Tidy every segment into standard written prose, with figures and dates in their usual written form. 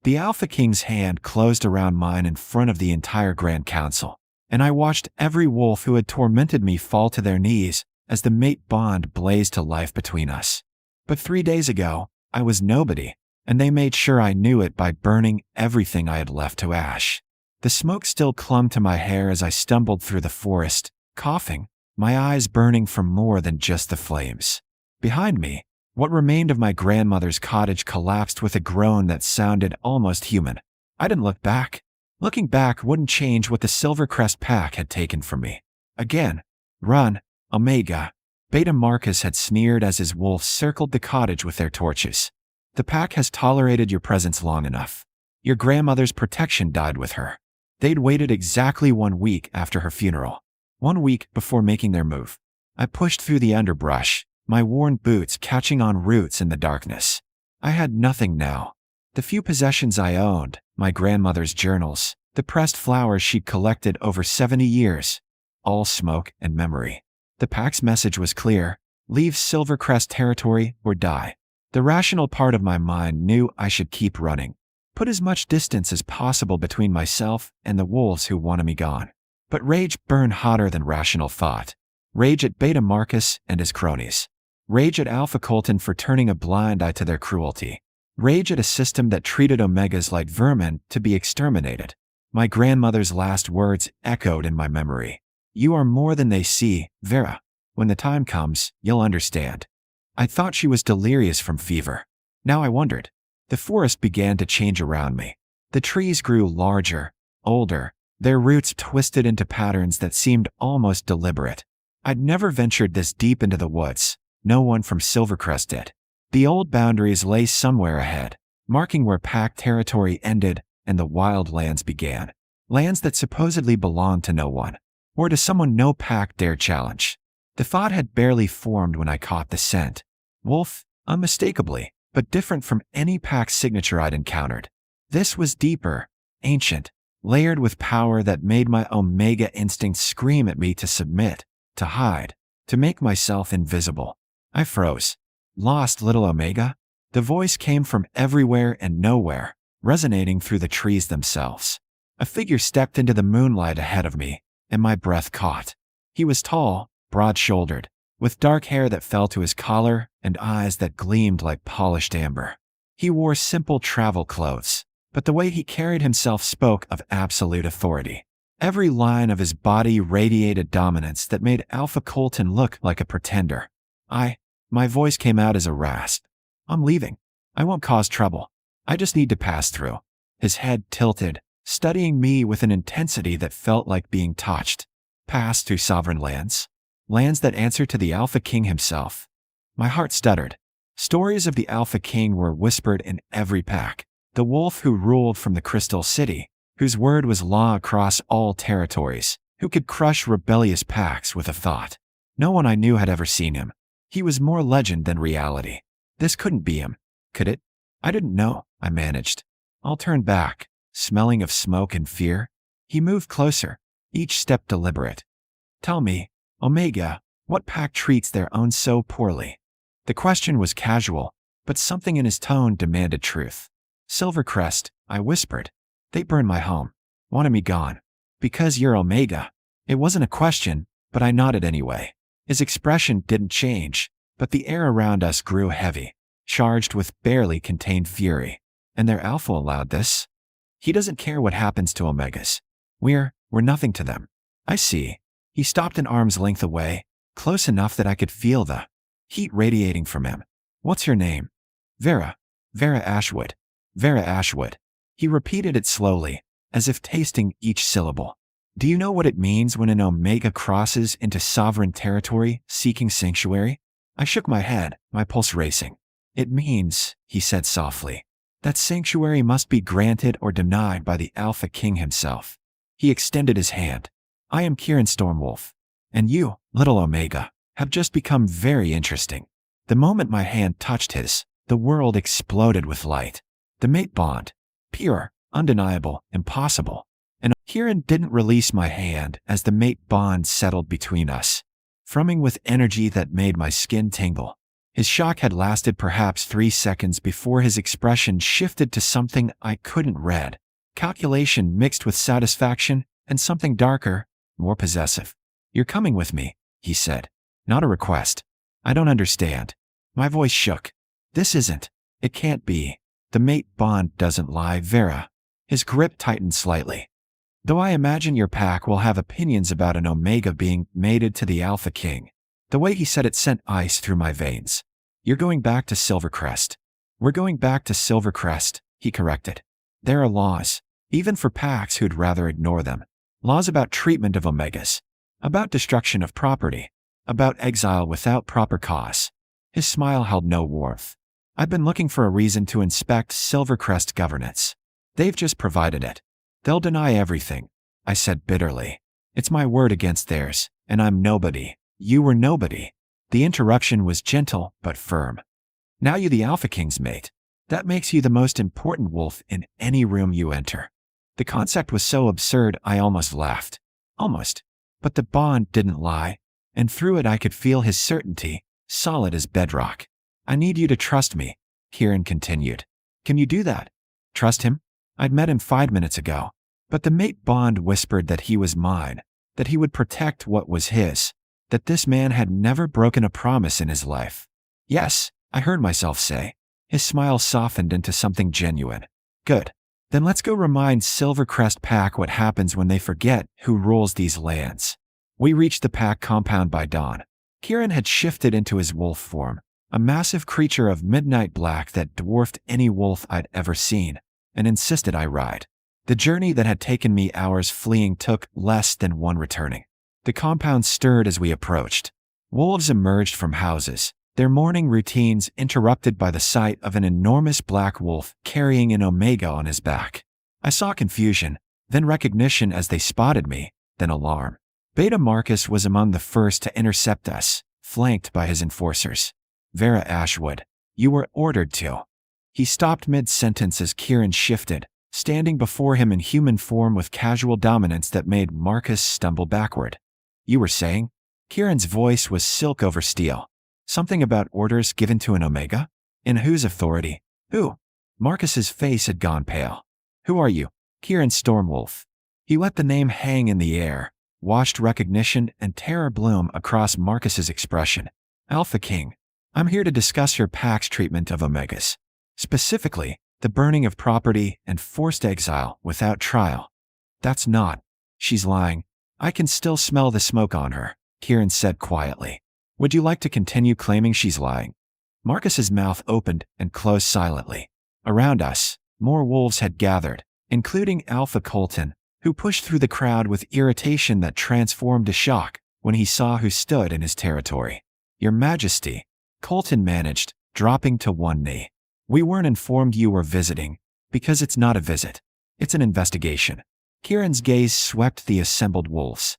The Alpha King's hand closed around mine in front of the entire Grand Council, and I watched every wolf who had tormented me fall to their knees as the mate bond blazed to life between us. But 3 days ago, I was nobody, and they made sure I knew it by burning everything I had left to ash. The smoke still clung to my hair as I stumbled through the forest, coughing, my eyes burning from more than just the flames. Behind me, what remained of my grandmother's cottage collapsed with a groan that sounded almost human. I didn't look back. Looking back wouldn't change what the Silvercrest Pack had taken from me. Again, run, Omega, Beta Marcus had sneered as his wolves circled the cottage with their torches. The pack has tolerated your presence long enough. Your grandmother's protection died with her. They'd waited exactly 1 week after her funeral. 1 week before making their move. I pushed through the underbrush, my worn boots catching on roots in the darkness. I had nothing now. The few possessions I owned, my grandmother's journals, the pressed flowers she'd collected over 70 years, all smoke and memory. The pack's message was clear: leave Silvercrest territory or die. The rational part of my mind knew I should keep running. Put as much distance as possible between myself and the wolves who wanted me gone. But rage burned hotter than rational thought. Rage at Beta Marcus and his cronies. Rage at Alpha Colton for turning a blind eye to their cruelty. Rage at a system that treated Omegas like vermin to be exterminated. My grandmother's last words echoed in my memory. You are more than they see, Vera. When the time comes, you'll understand. I thought she was delirious from fever. Now I wondered. The forest began to change around me. The trees grew larger, older, their roots twisted into patterns that seemed almost deliberate. I'd never ventured this deep into the woods. No one from Silvercrest did. The old boundaries lay somewhere ahead, marking where pack territory ended and the wild lands began. Lands that supposedly belonged to no one, or to someone no pack dared challenge. The thought had barely formed when I caught the scent. Wolf, unmistakably, but different from any pack signature I'd encountered. This was deeper, ancient, layered with power that made my Omega instincts scream at me to submit, to hide, to make myself invisible. I froze. Lost, little Omega? The voice came from everywhere and nowhere, resonating through the trees themselves. A figure stepped into the moonlight ahead of me, and my breath caught. He was tall, broad-shouldered, with dark hair that fell to his collar and eyes that gleamed like polished amber. He wore simple travel clothes, but the way he carried himself spoke of absolute authority. Every line of his body radiated dominance that made Alpha Colton look like a pretender. My voice came out as a rasp. I'm leaving. I won't cause trouble. I just need to pass through. His head tilted, studying me with an intensity that felt like being touched. Pass through sovereign lands? Lands that answer to the Alpha King himself. My heart stuttered. Stories of the Alpha King were whispered in every pack. The wolf who ruled from the Crystal City, whose word was law across all territories, who could crush rebellious packs with a thought. No one I knew had ever seen him. He was more legend than reality. This couldn't be him, could it? I didn't know, I managed. I'll turn back, smelling of smoke and fear. He moved closer, each step deliberate. Tell me, Omega, what pack treats their own so poorly? The question was casual, but something in his tone demanded truth. Silvercrest, I whispered. They burned my home. Wanted me gone. Because you're Omega. It wasn't a question, but I nodded anyway. His expression didn't change, but the air around us grew heavy, charged with barely contained fury. And their alpha allowed this? He doesn't care what happens to Omegas. We're nothing to them. I see. He stopped an arm's length away, close enough that I could feel the heat radiating from him. What's your name? Vera. Vera Ashwood. Vera Ashwood. He repeated it slowly, as if tasting each syllable. Do you know what it means when an Omega crosses into sovereign territory seeking sanctuary? I shook my head, my pulse racing. It means, he said softly, that sanctuary must be granted or denied by the Alpha King himself. He extended his hand. I am Kieran Stormwolf. And you, little Omega, have just become very interesting. The moment my hand touched his, the world exploded with light. The mate bond. Pure, undeniable, impossible. And Kieran didn't release my hand as the mate bond settled between us, thrumming with energy that made my skin tingle. His shock had lasted perhaps 3 seconds before his expression shifted to something I couldn't read. Calculation mixed with satisfaction and something darker, more possessive. "You're coming with me," he said. "Not a request." "I don't understand." My voice shook. "This isn't. It can't be. The mate bond doesn't lie, Vera." His grip tightened slightly. "Though I imagine your pack will have opinions about an Omega being mated to the Alpha King." The way he said it sent ice through my veins. "You're going back to Silvercrest." "We're going back to Silvercrest," he corrected. "There are laws, even for packs who'd rather ignore them. Laws about treatment of Omegas, about destruction of property, about exile without proper cause." His smile held no warmth. "I've been looking for a reason to inspect Silvercrest governance. They've just provided it. They'll deny everything," I said bitterly. "It's my word against theirs, and I'm nobody. You were nobody." The interruption was gentle but firm. "Now you're the Alpha King's mate. That makes you the most important wolf in any room you enter." The concept was so absurd I almost laughed. Almost. But the bond didn't lie, and through it I could feel his certainty, solid as bedrock. "I need you to trust me," Kieran continued. "Can you do that?" Trust him? I'd met him 5 minutes ago. But the mate bond whispered that he was mine, that he would protect what was his, that this man had never broken a promise in his life. "Yes," I heard myself say. His smile softened into something genuine. "Good. Then let's go remind Silvercrest Pack what happens when they forget who rules these lands." We reached the pack compound by dawn. Kieran had shifted into his wolf form, a massive creature of midnight black that dwarfed any wolf I'd ever seen, and insisted I ride. The journey that had taken me hours fleeing took less than one returning. The compound stirred as we approached. Wolves emerged from houses, their morning routines interrupted by the sight of an enormous black wolf carrying an Omega on his back. I saw confusion, then recognition as they spotted me, then alarm. Beta Marcus was among the first to intercept us, flanked by his enforcers. "Vera Ashwood, you were ordered to." He stopped mid-sentence as Kieran shifted, standing before him in human form with casual dominance that made Marcus stumble backward. "You were saying?" Kieran's voice was silk over steel. "Something about orders given to an Omega? In whose authority? Who?" Marcus's face had gone pale. "Who are you?" "Kieran Stormwolf." He let the name hang in the air, watched recognition and terror bloom across Marcus's expression. "Alpha King, I'm here to discuss your pack's treatment of Omegas. Specifically, the burning of property and forced exile without trial." "That's not." "She's lying. I can still smell the smoke on her," Kieran said quietly. "Would you like to continue claiming she's lying?" Marcus's mouth opened and closed silently. Around us, more wolves had gathered, including Alpha Colton, who pushed through the crowd with irritation that transformed to shock when he saw who stood in his territory. "Your Majesty," Colton managed, dropping to one knee. "We weren't informed you were visiting, because it's not a visit. It's an investigation." Kieran's gaze swept the assembled wolves.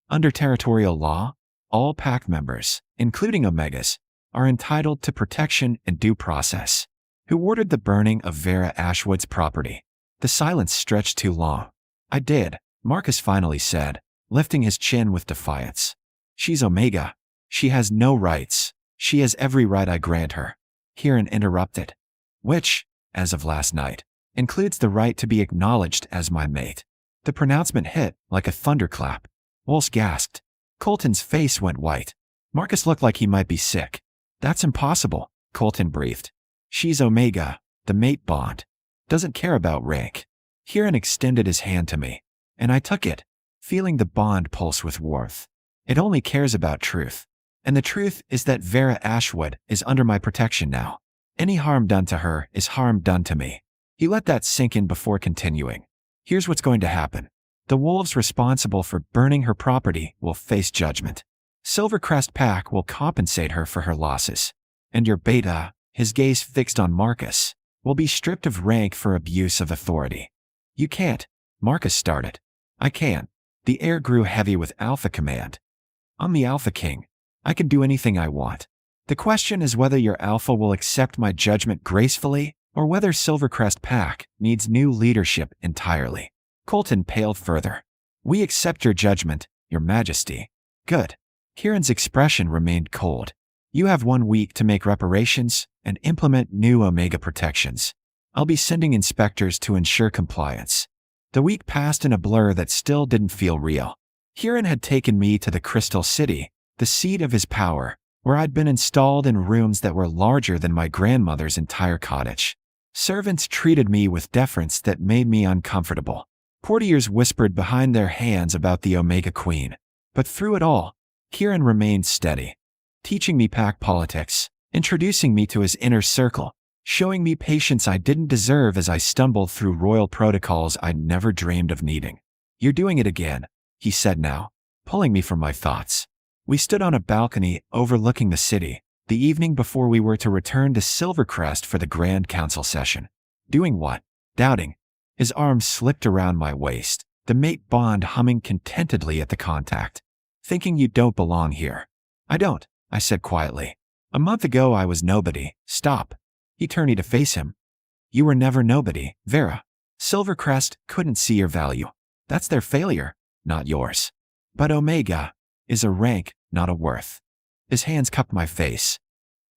"Under territorial law, all pack members, including Omegas, are entitled to protection and due process." "Who ordered the burning of Vera Ashwood's property?" The silence stretched too long. "I did," Marcus finally said, lifting his chin with defiance. "She's Omega. She has no rights. She has every right I grant her." Kieran interrupted. "Which, as of last night, includes the right to be acknowledged as my mate." The pronouncement hit like a thunderclap. Wolves gasped. Colton's face went white. Marcus looked like he might be sick. "That's impossible," Colton breathed. "She's Omega, the mate bond. Doesn't care about rank." Kieran extended his hand to me, and I took it, feeling the bond pulse with warmth. "It only cares about truth. And the truth is that Vera Ashwood is under my protection now. Any harm done to her is harm done to me." He let that sink in before continuing. "Here's what's going to happen. The wolves responsible for burning her property will face judgment. Silvercrest Pack will compensate her for her losses. And your beta," his gaze fixed on Marcus, "will be stripped of rank for abuse of authority." "You can't," Marcus started. "I can." The air grew heavy with Alpha command. "I'm the Alpha King. I can do anything I want. The question is whether your Alpha will accept my judgment gracefully, or whether Silvercrest Pack needs new leadership entirely." Colton paled further. "We accept your judgment, Your Majesty." "Good." Kieran's expression remained cold. You have 1 week to make reparations and implement new Omega protections. I'll be sending inspectors to ensure compliance." The week passed in a blur that still didn't feel real. Kieran had taken me to the Crystal City, the seat of his power, where I'd been installed in rooms that were larger than my grandmother's entire cottage. Servants treated me with deference that made me uncomfortable. Courtiers whispered behind their hands about the Omega Queen. But through it all, Kieran remained steady, teaching me pack politics, introducing me to his inner circle, showing me patience I didn't deserve as I stumbled through royal protocols I'd never dreamed of needing. "You're doing it again," he said now, pulling me from my thoughts. We stood on a balcony overlooking the city, the evening before we were to return to Silvercrest for the Grand Council session. "Doing what?" Doubting. His arms slipped around my waist, the mate bond humming contentedly at the contact. "Thinking you don't belong here." "I don't," I said quietly. "A month ago I was nobody." "Stop." He turned to face him. "You were never nobody, Vera. Silvercrest couldn't see your value. That's their failure, not yours. But Omega is a rank, not a worth." His hands cupped my face.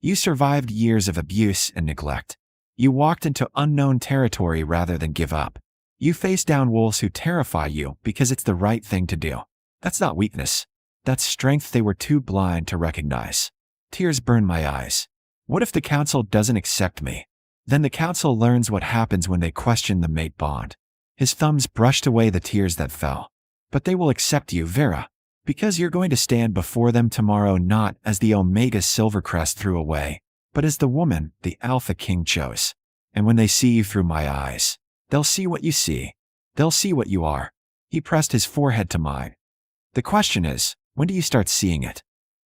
"You survived years of abuse and neglect. You walked into unknown territory rather than give up. You faced down wolves who terrify you because it's the right thing to do. That's not weakness. That's strength they were too blind to recognize." Tears burned my eyes. What if the council doesn't accept me? Then the council learns what happens when they question the mate bond. His thumbs brushed away the tears that fell. "But they will accept you, Vera, because you're going to stand before them tomorrow not as the Omega Silvercrest threw away, but as the woman the Alpha King chose. And when they see you through my eyes, they'll see what you see. They'll see what you are." He pressed his forehead to mine. "The question is, when do you start seeing it?"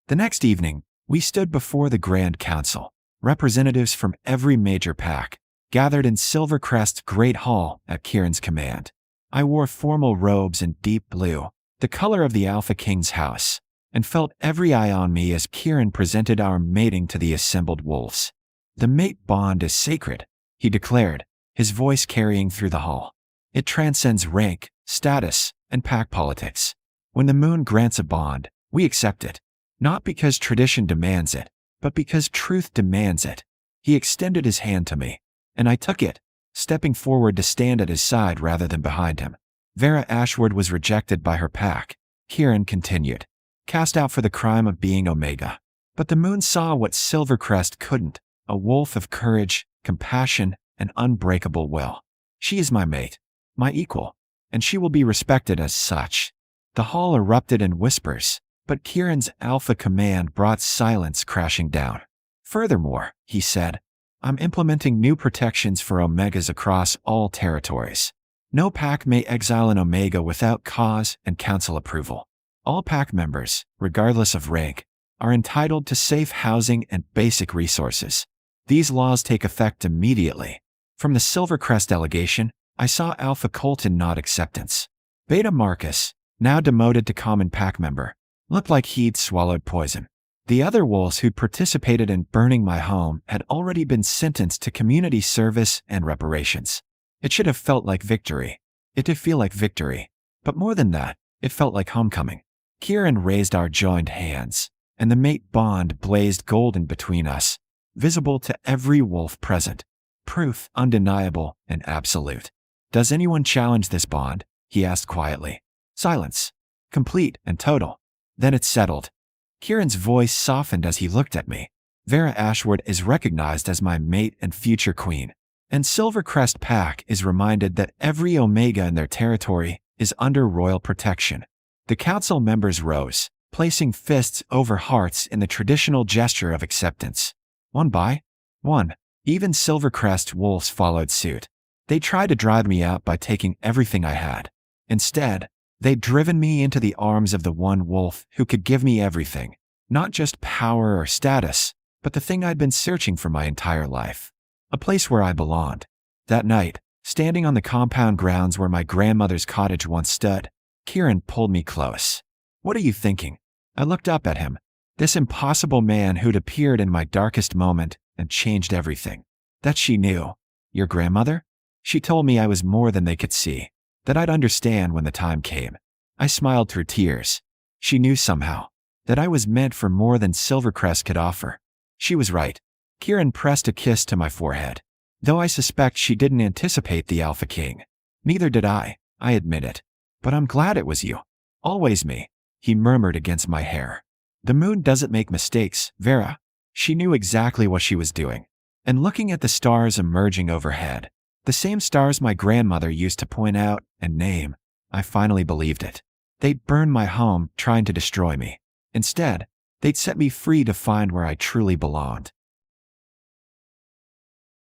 The next evening, we stood before the Grand Council. Representatives from every major pack gathered in Silvercrest's Great Hall at Kieran's command. I wore formal robes in deep blue, the color of the Alpha King's house, and felt every eye on me as Kieran presented our mating to the assembled wolves. "The mate bond is sacred," he declared, his voice carrying through the hall. "It transcends rank, status, and pack politics. When the moon grants a bond, we accept it. Not because tradition demands it, but because truth demands it." He extended his hand to me, and I took it, stepping forward to stand at his side rather than behind him. "Vera Ashwood was rejected by her pack," Kieran continued, "cast out for the crime of being Omega. But the moon saw what Silvercrest couldn't, a wolf of courage, compassion, and unbreakable will. She is my mate, my equal, and she will be respected as such." The hall erupted in whispers, but Kieran's alpha command brought silence crashing down. "Furthermore," he said, "I'm implementing new protections for Omegas across all territories. No pack may exile an Omega without cause and council approval. All pack members, regardless of rank, are entitled to safe housing and basic resources. These laws take effect immediately." From the Silvercrest delegation, I saw Alpha Colton nod acceptance. Beta Marcus, now demoted to common pack member, looked like he'd swallowed poison. The other wolves who'd participated in burning my home had already been sentenced to community service and reparations. It should have felt like victory. It did feel like victory. But more than that, it felt like homecoming. Kieran raised our joined hands, and the mate bond blazed golden between us, visible to every wolf present. Proof undeniable and absolute. "Does anyone challenge this bond?" he asked quietly. Silence. Complete and total. Then it settled. Kieran's voice softened as he looked at me. "Vera Ashwood is recognized as my mate and future queen. And Silvercrest Pack is reminded that every Omega in their territory is under royal protection." The council members rose, placing fists over hearts in the traditional gesture of acceptance. One by one, even Silvercrest wolves followed suit. They tried to drive me out by taking everything I had. Instead, they'd driven me into the arms of the one wolf who could give me everything, not just power or status, but the thing I'd been searching for my entire life. A place where I belonged. That night, standing on the compound grounds where my grandmother's cottage once stood, Kieran pulled me close. "What are you thinking?" I looked up at him, this impossible man who'd appeared in my darkest moment and changed everything. That she knew. "Your grandmother?" She told me I was more than they could see, that I'd understand when the time came. I smiled through tears. She knew somehow. that I was meant for more than Silvercrest could offer. She was right. Kieran pressed a kiss to my forehead. Though I suspect she didn't anticipate the Alpha King. Neither did I admit it. But I'm glad it was you. Always me, he murmured against my hair. The moon doesn't make mistakes, Vera. She knew exactly what she was doing. And looking at the stars emerging overhead, the same stars my grandmother used to point out and name, I finally believed it. They'd burn my home, trying to destroy me. Instead, they'd set me free to find where I truly belonged.